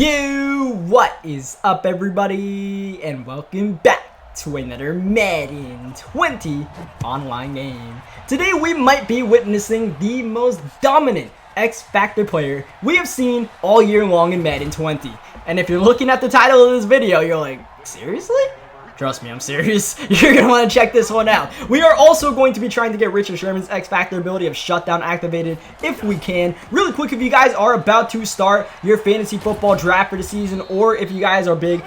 What is up, everybody, and welcome back to another Madden 20 online game. Today we might be witnessing the most dominant X-Factor player we have seen all year long in Madden 20. And if you're looking at the title of this video, you're like, seriously? Trust me, I'm serious. You're going to want to check this one out. We are also going to be trying to get Richard Sherman's X-Factor ability of Shutdown activated if we can. Really quick, if you guys are about to start your fantasy football draft for the season, or if you guys are big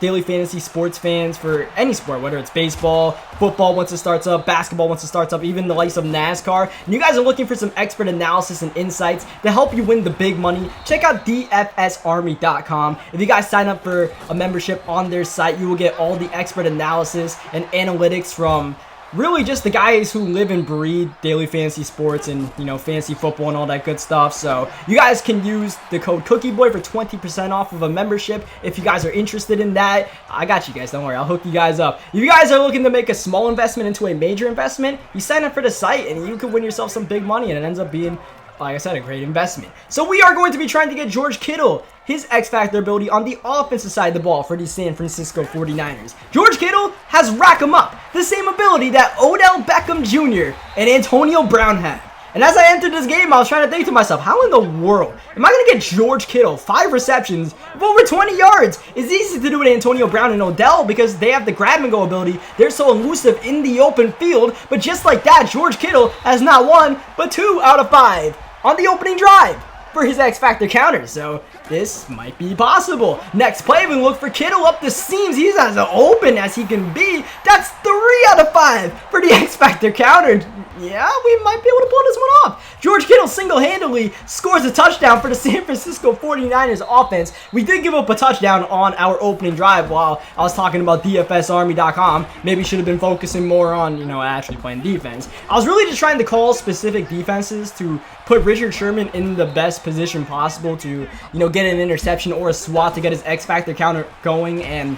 daily fantasy sports fans for any sport, whether it's baseball, football once it starts up, basketball once it starts up, even the likes of NASCAR, and you guys are looking for some expert analysis and insights to help you win the big money, check out dfsarmy.com. If you guys sign up for a membership on their site, you will get all the expert analysis and analytics from really just the guys who live and breathe daily fantasy sports and, you know, fantasy football and all that good stuff. So you guys can use the code CookieBoy for 20% off of a membership if you guys are interested in that. I got you guys, don't worry, I'll hook you guys up. If you guys are looking to make a small investment into a major investment, you sign up for the site and you can win yourself some big money, and it ends up being, like I said, a great investment. So we are going to be trying to get George Kittle his X-Factor ability on the offensive side of the ball for the San Francisco 49ers. George Kittle has rack 'em up, the same ability that Odell Beckham Jr. and Antonio Brown had. And as I entered this game, I was trying to think to myself, how in the world am I going to get George Kittle 5 receptions of over 20 yards? It's easy to do with Antonio Brown and Odell because they have the grab and go ability. They're so elusive in the open field. But just like that, George Kittle has not 1, but 2 out of 5 on the opening drive for his X-Factor counter. So this might be possible. Next play, we look for Kittle up the seams. He's as open as he can be. That's 3 out of 5 for the X-Factor counter. Yeah, we might be able to pull this one off. George Kittle single-handedly scores a touchdown for the San Francisco 49ers offense. We did give up a touchdown on our opening drive while I was talking about dfsarmy.com. Maybe should have been focusing more on, you know, actually playing defense. I was really just trying to call specific defenses to put Richard Sherman in the best position possible to, you know, get an interception or a swat to get his X-Factor counter going, and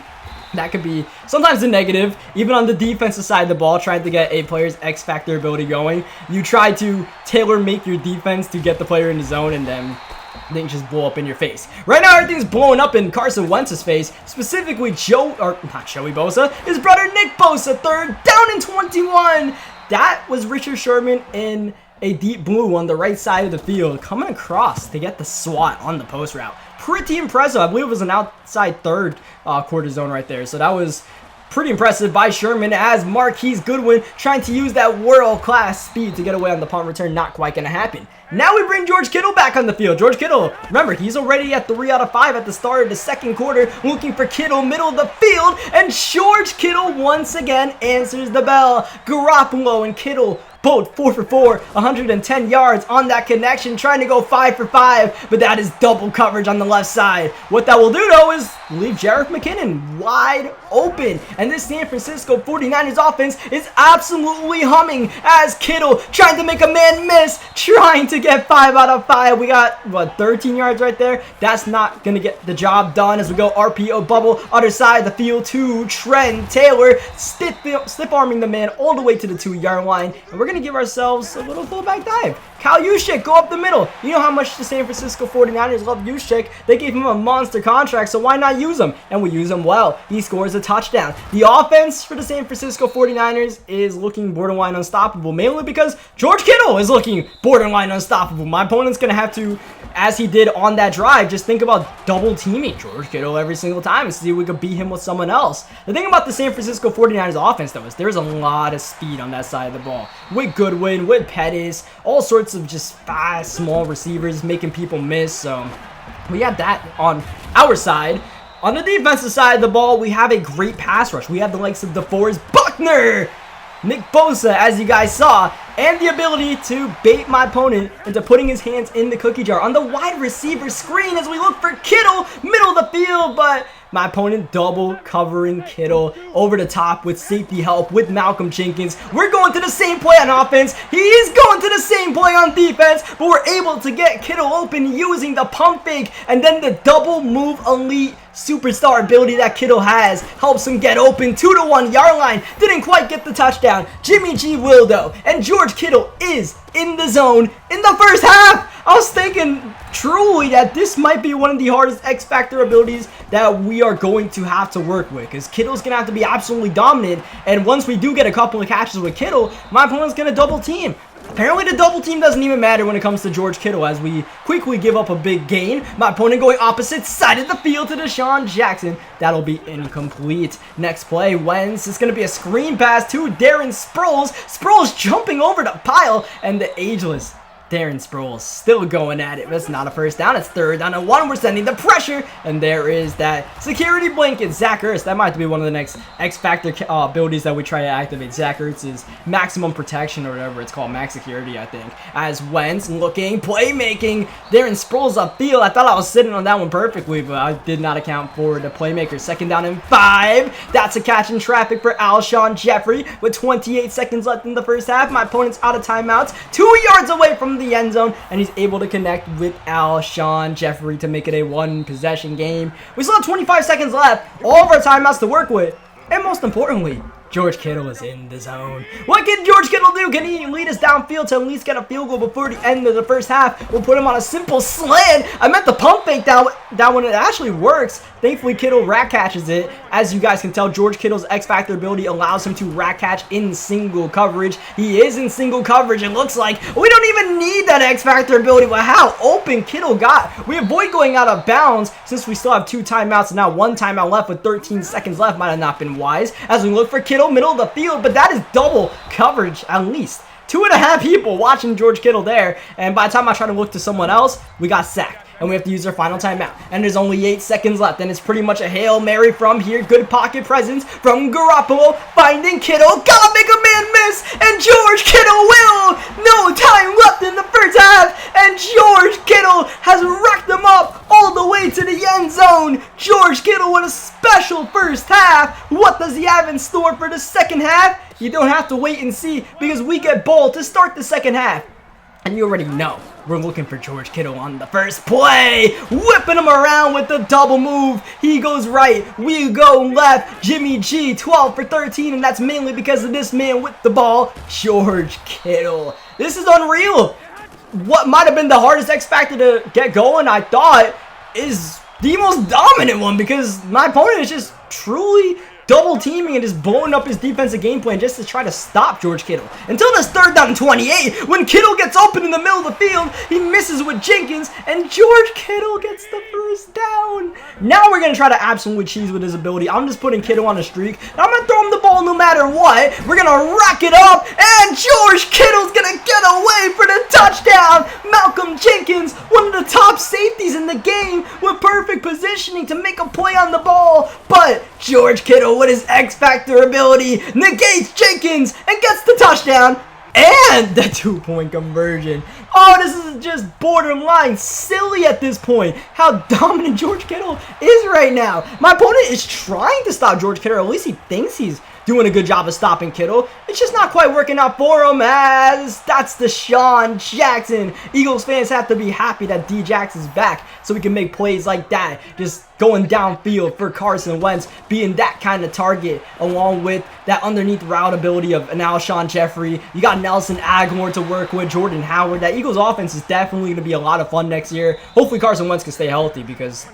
that could be sometimes a negative. Even on the defensive side of the ball, trying to get a player's X-Factor ability going, you try to tailor-make your defense to get the player in the zone, and then things just blow up in your face. Right now, everything's blowing up in Carson Wentz's face, specifically not Joey Bosa, his brother Nick Bosa, third down and 21. That was Richard Sherman in a deep blue on the right side of the field, coming across to get the swat on the post route. Pretty impressive. I believe it was an outside third quarter zone right there. So that was pretty impressive by Sherman, as Marquise Goodwin trying to use that world-class speed to get away on the punt return. Not quite going to happen. Now we bring George Kittle back on the field. George Kittle, remember, he's already at 3 out of 5 at the start of the second quarter. Looking for Kittle, middle of the field, and George Kittle once again answers the bell. Garoppolo and Kittle both 4 for 4, 110 yards on that connection, trying to go 5 for 5, but that is double coverage on the left side. What that will do, though, is leave Jerick McKinnon wide open, and this San Francisco 49ers offense is absolutely humming as Kittle trying to make a man miss, trying to get 5 out of 5. We got, what, 13 yards right there? That's not going to get the job done as we go RPO bubble, other side of the field to Trent Taylor, stiff arming the man all the way to the 2-yard line, and we're going to give ourselves a little fullback dive. Kyle Juszczyk, go up the middle. You know how much the San Francisco 49ers love Juszczyk. They gave him a monster contract, so why not use him? And we use him well. He scores a touchdown. The offense for the San Francisco 49ers is looking borderline unstoppable, mainly because George Kittle is looking borderline unstoppable. My opponent's going to have to, as he did on that drive, just think about double teaming George Kittle every single time and see if we could beat him with someone else. The thing about the San Francisco 49ers offense, though, is there's a lot of speed on that side of the ball. With Goodwin, with Pettis, all sorts of just fast, small receivers making people miss. So we have that on our side. On the defensive side of the ball, we have a great pass rush. We have the likes of DeForest Buckner, Nick Bosa, as you guys saw, and the ability to bait my opponent into putting his hands in the cookie jar on the wide receiver screen as we look for Kittle, middle of the field, but my opponent double covering Kittle over the top with safety help with Malcolm Jenkins. We're going to the same play on offense. He's going to the same play on defense, but we're able to get Kittle open using the pump fake and then the double move elite superstar ability that Kittle has helps him get open. 2-1 yard line. Didn't quite get the touchdown. Jimmy G will though. And George Kittle is in the zone in the first half. I was thinking truly that this might be one of the hardest X Factor abilities that we are going to have to work with, because Kittle's going to have to be absolutely dominant, and once we do get a couple of catches with Kittle, my opponent's going to double team. Apparently the double team doesn't even matter when it comes to George Kittle, as we quickly give up a big gain. My opponent going opposite side of the field to Deshaun Jackson. That'll be incomplete. Next play, Wentz. It's going to be a screen pass to Darren Sproles. Sproles jumping over the pile, and the ageless Darren Sproles still going at it. That's not a first down. It's 3rd down and 1. We're sending the pressure. And there is that security blanket. Zach Ertz. That might be one of the next X Factor abilities that we try to activate. Zach Ertz's maximum protection or whatever it's called. Max security, I think. As Wentz looking, playmaking. Darren Sproles upfield. I thought I was sitting on that one perfectly, but I did not account for the playmaker. 2nd down and 5. That's a catch in traffic for Alshon Jeffrey with 28 seconds left in the first half. My opponent's out of timeouts. 2 yards away from the end zone, and he's able to connect with Alshon Jeffrey to make it a 1-possession game. We still have 25 seconds left, all of our timeouts to work with, and most importantly, George Kittle is in the zone. What can George Kittle do? Can he lead us downfield to at least get a field goal before the end of the first half? We'll put him on a simple slant. I meant the pump fake that one. It actually works. Thankfully, Kittle rack catches it. As you guys can tell, George Kittle's X Factor ability allows him to rack catch in single coverage. He is in single coverage. It looks like we don't even need that X Factor ability. But how open Kittle got. We avoid going out of bounds since we still have 2 timeouts and now 1 timeout left with 13 seconds left. Might have not been wise as we look for Kittle. Middle of the field, but that is double coverage at least. 2.5 people watching George Kittle there, and by the time I try to look to someone else, we got sacked, and we have to use our final timeout, and there's only 8 seconds left, and it's pretty much a Hail Mary from here. Good pocket presence from Garoppolo, finding Kittle, gotta make a man miss, and George Kittle will! No time left in the first half, and George Kittle has racked them up all the way to the end zone. George Kittle with a special first half. What does he have in store for the second half? You don't have to wait and see, because we get ball to start the second half. And you already know we're looking for George Kittle on the first play. Whipping him around with the double move. He goes right, we go left. Jimmy G, 12 for 13, and that's mainly because of this man with the ball, George Kittle. This is unreal. What might have been the hardest X Factor to get going, I thought, is the most dominant one, because my opponent is just truly double teaming and just blowing up his defensive game plan just to try to stop George Kittle. Until this 3rd down and 28, when Kittle gets open in the middle of the field, he misses with Jenkins, and George Kittle gets the first down. Now we're going to try to absolutely cheese with his ability. I'm just putting Kittle on a streak, and I'm going to throw him the ball no matter what. We're going to rack it up, and George Kittle's going to get away for the touchdown. Malcolm Jenkins, one of the top safeties in the game, with perfect positioning to make a play on the ball, but George Kittle with his X Factor ability negates Jenkins and gets the touchdown and the 2-point conversion. Oh, this is just borderline silly at this point. How dominant George Kittle is right now. My opponent is trying to stop George Kittle, or at least he thinks he's doing a good job of stopping Kittle. It's just not quite working out for him, as that's Deshaun Jackson. Eagles fans have to be happy that D-Jax is back so we can make plays like that. Just going downfield for Carson Wentz, being that kind of target, along with that underneath route ability of an Alshon Jeffrey. You got Nelson Aguilar to work with, Jordan Howard. That Eagles offense is definitely going to be a lot of fun next year. Hopefully Carson Wentz can stay healthy, because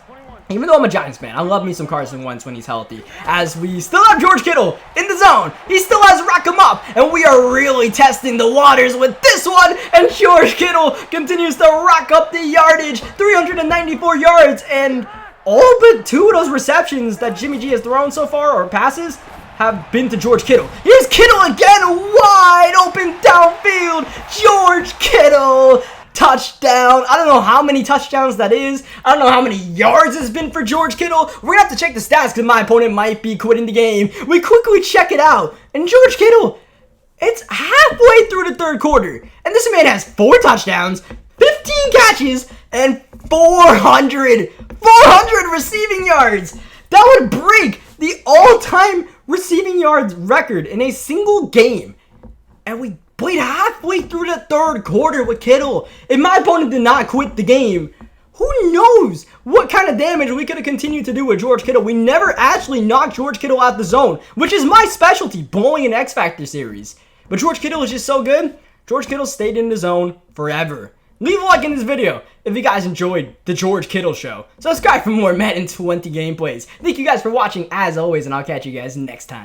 even though I'm a Giants fan, I love me some Carson Wentz when he's healthy. As we still have George Kittle in the zone. He still has rack him up. And we are really testing the waters with this one. And George Kittle continues to rack up the yardage. 394 yards. And all but 2 of those receptions that Jimmy G has thrown so far, or passes, have been to George Kittle. Here's Kittle again, wide open downfield. George Kittle. Touchdown. I don't know how many touchdowns that is. I don't know how many yards it's been for George Kittle. We're going to have to check the stats because my opponent might be quitting the game. We quickly check it out. And George Kittle, it's halfway through the 3rd quarter. And this man has 4 touchdowns, 15 catches, and 400 receiving yards. That would break the all-time receiving yards record in a single game. And we played halfway through the 3rd quarter with Kittle. If my opponent did not quit the game, Who knows what kind of damage we could have continued to do with George Kittle. We never actually knocked George Kittle out the zone, which is my specialty, bowling an X Factor series. But George Kittle is just so good. George Kittle stayed in the zone forever. Leave a like in this video if you guys enjoyed the George Kittle show. Subscribe for more Madden 20 gameplays. Thank you guys for watching as always, and I'll catch you guys next time.